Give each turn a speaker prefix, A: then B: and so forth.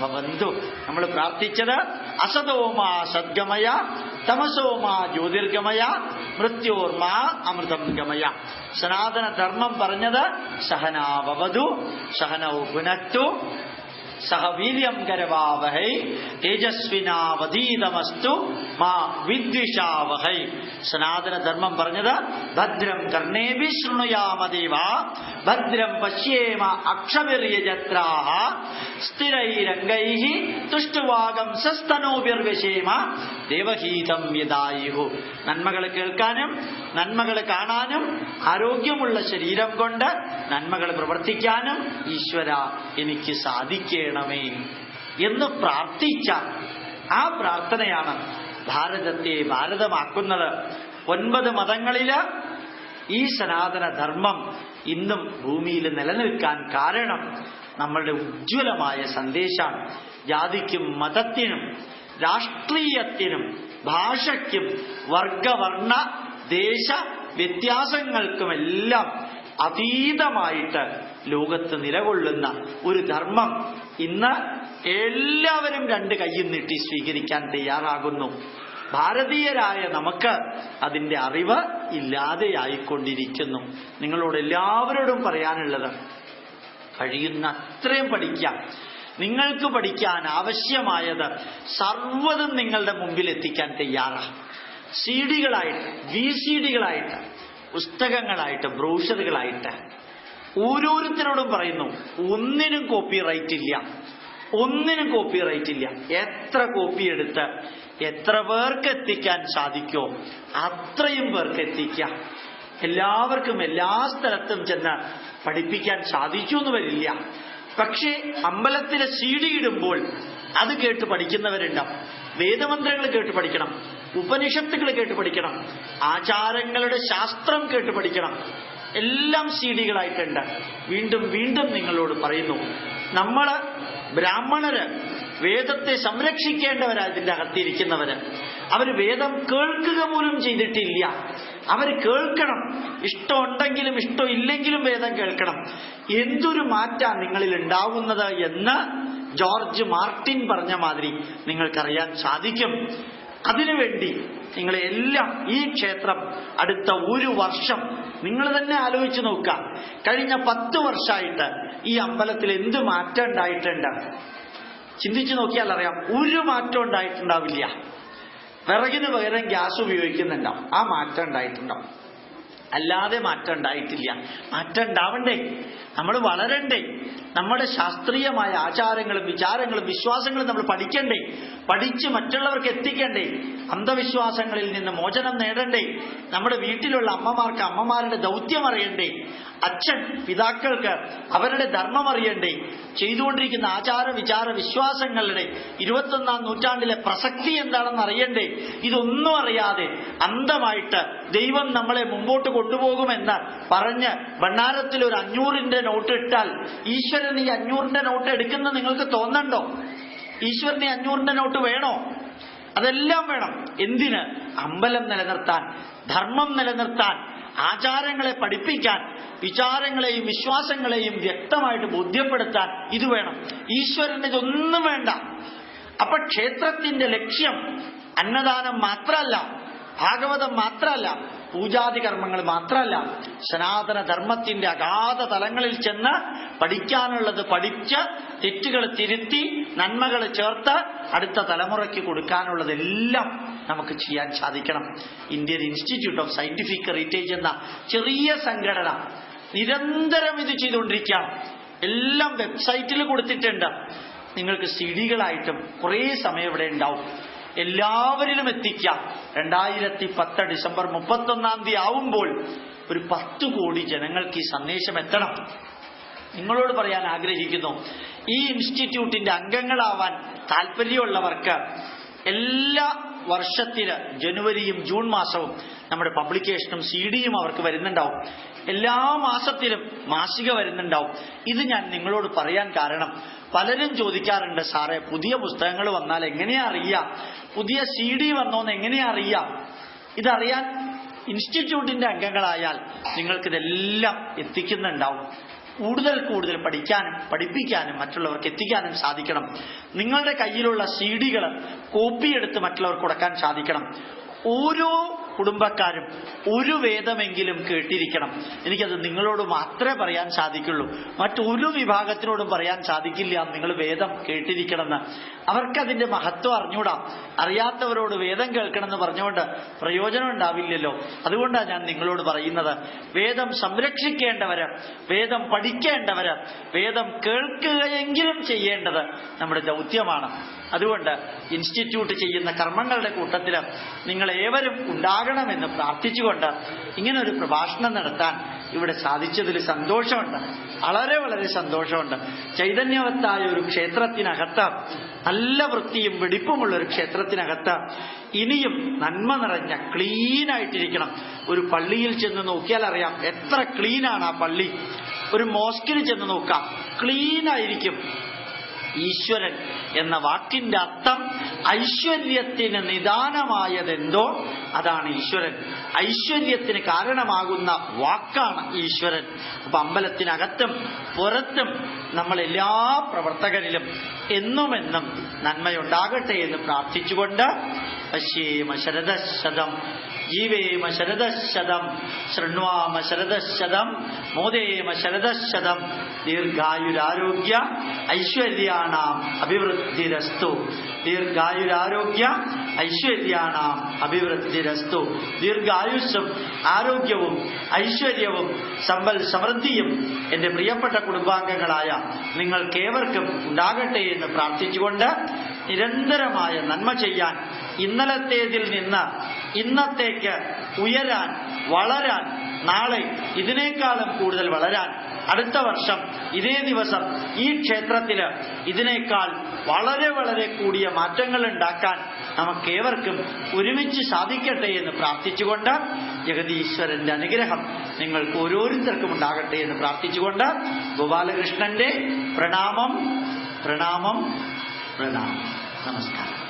A: ഭവന്തു. നമ്മൾ പ്രാർത്ഥിച്ചത് അസതോമാ സദ്ഗമയ തമസോമാ ജ്യോതിർഗമയ മൃത്യോർമാ അമൃതം ഗമയ. സനാതന ധർമ്മം പറഞ്ഞത് സഹനാവവതു സഹനൗ ഭുനക്തു സഹ വീര്യം കരവാവഹൈ തേജസ്വിനാവധീതമസ്തു മാ വിദ്വിഷാവഹൈ. സനാതന ധർമ്മം പറഞ്ഞത് ഭദ്രം കർണേഭി ശൃണുയാമദേവ ഭദ്രം പശ്യേമ അക്ഷവിര്യജത്രാഹ സ്ഥിരൈരംഗൈഃ തുഷ്ടുവാകം സസ്തനോഭിർവിഷേമ ദേവഹീതം യദായുഃ. നന്മകൾ കേൾക്കാനും നന്മകൾ കാണാനും ആരോഗ്യമുള്ള ശരീരം കൊണ്ട് നന്മകൾ പ്രവർത്തിക്കാനും ഈശ്വര എനിക്ക് സാധിക്കണമേ എന്ന് പ്രാർത്ഥിച്ച ആ പ്രാർത്ഥനയാണ് ഭാരതത്തെ ഭാരതമാക്കുന്നത്. 9 മതങ്ങളില് ഈ സനാതന ധർമ്മം ഇന്നും ഭൂമിയിൽ നിലനിൽക്കാൻ കാരണം നമ്മളുടെ ഉജ്ജ്വലമായ സന്ദേശമാണ്. ജാതിക്കും മതത്തിനും രാഷ്ട്രീയത്തിനും ഭാഷയ്ക്കും വർഗവർണ്ണ ദേശ വ്യത്യാസങ്ങൾക്കുമെല്ലാം അതീതമായിട്ട് ലോകത്ത് നിലകൊള്ളുന്ന ഒരു ധർമ്മം ഇന്ന് എല്ലാവരും 2 കൈയും നീട്ടി സ്വീകരിക്കാൻ തയ്യാറാകുന്നു. ഭാരതീയരായ നമുക്ക് അതിൻ്റെ അറിവ് ഇല്ലാതെയായിക്കൊണ്ടിരിക്കുന്നു. നിങ്ങളോട് എല്ലാവരോടും പറയാനുള്ളത് കഴിയുന്ന അത്രയും പഠിക്കാം. നിങ്ങൾക്ക് പഠിക്കാൻ ആവശ്യമായത് സർവ്വതും നിങ്ങളുടെ മുമ്പിൽ എത്തിക്കാൻ തയ്യാറാണ്. CD-കളായിട്ട് VCD-കളായിട്ട് പുസ്തകങ്ങളായിട്ട് ബ്രോഷറുകളായിട്ട് ഓരോരുത്തരോടും പറയുന്നു ഒന്നിനും കോപ്പിറൈറ്റ് ഇല്ല, ഒന്നിനും കോപ്പിറൈറ്റ് ഇല്ല. എത്ര കോപ്പി എടുത്ത് എത്ര പേർക്ക് എത്തിക്കാൻ സാധിക്കോ അത്രയും പേർക്ക് എത്തിക്കാം. എല്ലാവർക്കും എല്ലാ സ്ഥലത്തും ചെന്ന് പഠിപ്പിക്കാൻ സാധിച്ചു എന്ന് വരില്ല. പക്ഷേ അമ്പലത്തിലെ CD ഇടുമ്പോൾ അത് കേട്ട് പഠിക്കുന്നവരുണ്ടാവും. വേദമന്ത്രങ്ങൾ കേട്ട് പഠിക്കണം, ഉപനിഷത്തുകൾ കേട്ട് പഠിക്കണം, ആചാരങ്ങളുടെ ശാസ്ത്രം കേട്ട് പഠിക്കണം. എല്ലാം CD-കളായിട്ടുണ്ട്. വീണ്ടും വീണ്ടും നിങ്ങളോട് പറയുന്നു, നമ്മള് ബ്രാഹ്മണര് വേദത്തെ സംരക്ഷിക്കേണ്ടവരാ. ഇതിന്റെ അകത്തിരിക്കുന്നവര് അവര് വേദം കേൾക്കുക പോലും ചെയ്തിട്ടില്ല. അവര് കേൾക്കണം. ഇഷ്ടമുണ്ടെങ്കിലും ഇഷ്ടമില്ലെങ്കിലും വേദം കേൾക്കണം. എന്തൊരു മാറ്റാ നിങ്ങളിൽ ഉണ്ടാവുന്നത് എന്ന് ജോർജ് മാർട്ടിൻ പറഞ്ഞ മാതിരി നിങ്ങൾക്കറിയാൻ സാധിക്കും. അതിനുവേണ്ടി നിങ്ങളെല്ലാം ഈ ക്ഷേത്രം അടുത്ത 1 വർഷം നിങ്ങൾ തന്നെ ആലോചിച്ച് നോക്കുക. കഴിഞ്ഞ 10 വർഷമായിട്ട് ഈ അമ്പലത്തിൽ എന്ത് മാറ്റം ഉണ്ടായിട്ടുണ്ട് ചിന്തിച്ചു നോക്കിയാൽ അറിയാം. ഒരു മാറ്റം ഉണ്ടായിട്ടുണ്ടാവില്ല. വിറകിന് പകരം ഗ്യാസ് ഉപയോഗിക്കുന്നുണ്ടാവും, ആ മാറ്റം ഉണ്ടായിട്ടുണ്ടാവും. അല്ലാതെ മാറ്റം ഉണ്ടായിട്ടില്ല. മാറ്റം ഉണ്ടാവണ്ടേ? നമ്മൾ വളരണ്ടേ? നമ്മുടെ ശാസ്ത്രീയമായ ആചാരങ്ങളും വിചാരങ്ങളും വിശ്വാസങ്ങളും നമ്മൾ പഠിക്കണ്ടേ? പഠിച്ച് മറ്റുള്ളവർക്ക് എത്തിക്കണ്ടേ? അന്ധവിശ്വാസങ്ങളിൽ നിന്ന് മോചനം നേടണ്ടേ? നമ്മുടെ വീട്ടിലുള്ള അമ്മമാർക്ക് അമ്മമാരുടെ ദൗത്യം അറിയണ്ടേ? അച്ഛൻ പിതാക്കൾക്ക് അവരുടെ ധർമ്മം അറിയണ്ടേ? ചെയ്തുകൊണ്ടിരിക്കുന്ന ആചാര വിചാര വിശ്വാസങ്ങളുടെ 21ാം നൂറ്റാണ്ടിലെ പ്രസക്തി എന്താണെന്ന് അറിയണ്ടേ? ഇതൊന്നും അറിയാതെ അന്ധമായിട്ട് ദൈവം നമ്മളെ മുമ്പോട്ട് കൊണ്ടുപോകുമെന്ന് പറഞ്ഞ് ഭണ്ഡാരത്തിൽ ഒരു 500-ന്റെ നോട്ട് ഇട്ടാൽ ഈശ്വരൻ ഈ 500-ന്റെ നോട്ട് എടുക്കുന്ന നിങ്ങൾക്ക് തോന്നണ്ടോ? ഈശ്വരന് 500-ന്റെ നോട്ട് വേണോ? അതെല്ലാം വേണം. എന്തിന്? അമ്പലം നിലനിർത്താൻ, ധർമ്മം നിലനിർത്താൻ, ആചാരങ്ങളെ പഠിപ്പിക്കാൻ, വിചാരങ്ങളെയും വിശ്വാസങ്ങളെയും വ്യക്തമായിട്ട് ബോധ്യപ്പെടുത്താൻ ഇത് വേണം. ഈശ്വരന് ഇതൊന്നും വേണ്ട. അപ്പൊ ക്ഷേത്രത്തിന്റെ ലക്ഷ്യം അന്നദാനം മാത്രമല്ല, ഭാഗവതം മാത്രമല്ല, പൂജാതി കർമ്മങ്ങൾ മാത്രമല്ല, സനാതന ധർമ്മത്തിന്റെ അഗാധ തലങ്ങളിൽ ചെന്ന് പഠിക്കാനുള്ളത് പഠിച്ച് തെറ്റുകൾ തിരുത്തി നന്മകൾ ചേർത്ത് അടുത്ത തലമുറയ്ക്ക് കൊടുക്കാനുള്ളതെല്ലാം നമുക്ക് ചെയ്യാൻ സാധിക്കണം. Indian institute of scientific heritage എന്ന ചെറിയ സംഘടന നിരന്തരം ഇത് ചെയ്തുകൊണ്ടിരിക്കുകയാണ്. എല്ലാം വെബ്സൈറ്റിൽ കൊടുത്തിട്ടുണ്ട്. നിങ്ങൾക്ക് CD-കളായിട്ടും കുറേ സമയം ഇവിടെ ഉണ്ടാവും. എല്ലാവരിലും എത്തിക്കാം. 2010 ഡിസംബർ 31 ആവുമ്പോൾ ഒരു 10 കോടി ജനങ്ങൾക്ക് ഈ സന്ദേശം എത്തണം. നിങ്ങളോട് പറയാൻ ആഗ്രഹിക്കുന്നു, ഈ ഇൻസ്റ്റിറ്റ്യൂട്ടിന്റെ അംഗങ്ങളാവാൻ താല്പര്യമുള്ളവർക്ക് എല്ലാ വർഷത്തില് ജനുവരിയും ജൂൺ മാസവും നമ്മുടെ പബ്ലിക്കേഷനും CD-യും അവർക്ക് വരുന്നുണ്ടാവും. എല്ലാ മാസത്തിലും മാസിക വരുന്നുണ്ടാവും. ഇത് ഞാൻ നിങ്ങളോട് പറയാൻ കാരണം, പലരും ചോദിക്കാറുണ്ട്, സാറേ പുതിയ പുസ്തകങ്ങൾ വന്നാൽ എങ്ങനെയാ അറിയാം, പുതിയ CD വന്നോന്ന് എങ്ങനെയാ അറിയാം? ഇതറിയാൻ ഇൻസ്റ്റിറ്റ്യൂട്ടിന്റെ അംഗങ്ങളായാൽ നിങ്ങൾക്കിതെല്ലാം എത്തിക്കുന്നുണ്ടാവും. കൂടുതൽ കൂടുതൽ പഠിക്കാനും പഠിപ്പിക്കാനും മറ്റുള്ളവർക്ക് എത്തിക്കാനും സാധിക്കണം. നിങ്ങളുടെ കയ്യിലുള്ള CD-കൾ കോപ്പിയെടുത്ത് മറ്റുള്ളവർക്ക് കൊടുക്കാൻ സാധിക്കണം. ഓരോ കുടുംബക്കാരും ഒരു വേദമെങ്കിലും കേട്ടിരിക്കണം. എനിക്കത് നിങ്ങളോട് മാത്രമേ പറയാൻ സാധിക്കുള്ളൂ, മറ്റൊരു വിഭാഗത്തിനോടും പറയാൻ സാധിക്കില്ല നിങ്ങൾ വേദം കേട്ടിരിക്കണമെന്ന്. അവർക്കതിന്റെ മഹത്വം അറിഞ്ഞൂടാ. അറിയാത്തവരോട് വേദം കേൾക്കണമെന്ന് പറഞ്ഞുകൊണ്ട് പ്രയോജനം ഉണ്ടാവില്ലല്ലോ. അതുകൊണ്ടാണ് ഞാൻ നിങ്ങളോട് പറയുന്നത്, വേദം സംരക്ഷിക്കേണ്ടവര്, വേദം പഠിക്കേണ്ടവര്, വേദം കേൾക്കുകയെങ്കിലും ചെയ്യേണ്ടത് നമ്മുടെ ദൗത്യമാണ്. അതുകൊണ്ട് ഇൻസ്റ്റിറ്റ്യൂട്ട് ചെയ്യുന്ന കർമ്മങ്ങളുടെ കൂട്ടത്തിൽ നിങ്ങൾ ഏവരും ഉണ്ടാകണമെന്ന് പ്രാർത്ഥിച്ചുകൊണ്ട് ഇങ്ങനെ ഒരു പ്രഭാഷണം നടത്താൻ ഇവിടെ സാധിച്ചതിൽ സന്തോഷമുണ്ട്, വളരെ വളരെ സന്തോഷമുണ്ട്. ചൈതന്യവത്തായ ഒരു ക്ഷേത്രത്തിനകത്ത്, നല്ല വൃത്തിയും വെടിപ്പുമുള്ള ഒരു ക്ഷേത്രത്തിനകത്ത് ഇനിയും നന്മ നിറഞ്ഞ ക്ലീനായിട്ടിരിക്കണം. ഒരു പള്ളിയിൽ ചെന്ന് നോക്കിയാൽ അറിയാം എത്ര ക്ലീനാണ് ആ പള്ളി. ഒരു മോസ്കിൽ ചെന്ന് നോക്കാം, ക്ലീനായിരിക്കും. ഈശ്വരൻ എന്ന വാക്കിന്റെ അർത്ഥം ഐശ്വര്യത്തിന് നിദാനമായതെന്തോ അതാണ് ഈശ്വരൻ. ഐശ്വര്യത്തിന് കാരണമാകുന്ന വാക്കാണ് ഈശ്വരൻ. അപ്പൊ അമ്പലത്തിനകത്തും പുറത്തും നമ്മളെല്ലാ പ്രവർത്തകരിലും എന്നുമെന്നും നന്മയുണ്ടാകട്ടെ എന്ന് പ്രാർത്ഥിച്ചുകൊണ്ട് പശ്യേമ ശരദശതം ജീവേമ ശരദശതം ശൃണ്വാമ ശരദശതം മോദേമ ശരദശതം ദീർഘായുരാരോഗ്യ ഐശ്വര്യാണാം അഭിവൃദ്ധിരസ്തു. ദീർഘായുരാരോഗ്യ ഐശ്വര്യാണാം അഭിവൃദ്ധിരസ്തു. ദീർഘായുസ്സും ആരോഗ്യവും ഐശ്വര്യവും സമ്പൽ സമൃദ്ധിയും എൻ്റെ പ്രിയപ്പെട്ട കുടുംബാംഗങ്ങളായ നിങ്ങൾക്കേവർക്കും ഉണ്ടാകട്ടെ എന്ന് പ്രാർത്ഥിച്ചുകൊണ്ട് നിരന്തരമായ നന്മ ചെയ്യാൻ, ഇന്നലത്തേതിൽ നിന്ന് ഇന്നത്തേക്ക് ഉയരാൻ, വളരാൻ, നാളെ ഇതിനേക്കാളും കൂടുതൽ വളരാൻ, അടുത്ത വർഷം ഇതേ ദിവസം ഈ ക്ഷേത്രത്തില് ഇതിനേക്കാൾ വളരെ വളരെ കൂടിയ മാറ്റങ്ങൾ ഉണ്ടാക്കാൻ നമുക്കേവർക്കും ഒരുമിച്ച് സാധിക്കട്ടെ എന്ന് പ്രാർത്ഥിച്ചുകൊണ്ട് ജഗതീശ്വരന്റെ അനുഗ്രഹം നിങ്ങൾക്ക് ഓരോരുത്തർക്കും ഉണ്ടാകട്ടെ എന്ന് പ്രാർത്ഥിച്ചുകൊണ്ട് ഗോപാലകൃഷ്ണന്റെ പ്രണാമം പ്രണാമം പ്രണാമം. നമസ്കാരം.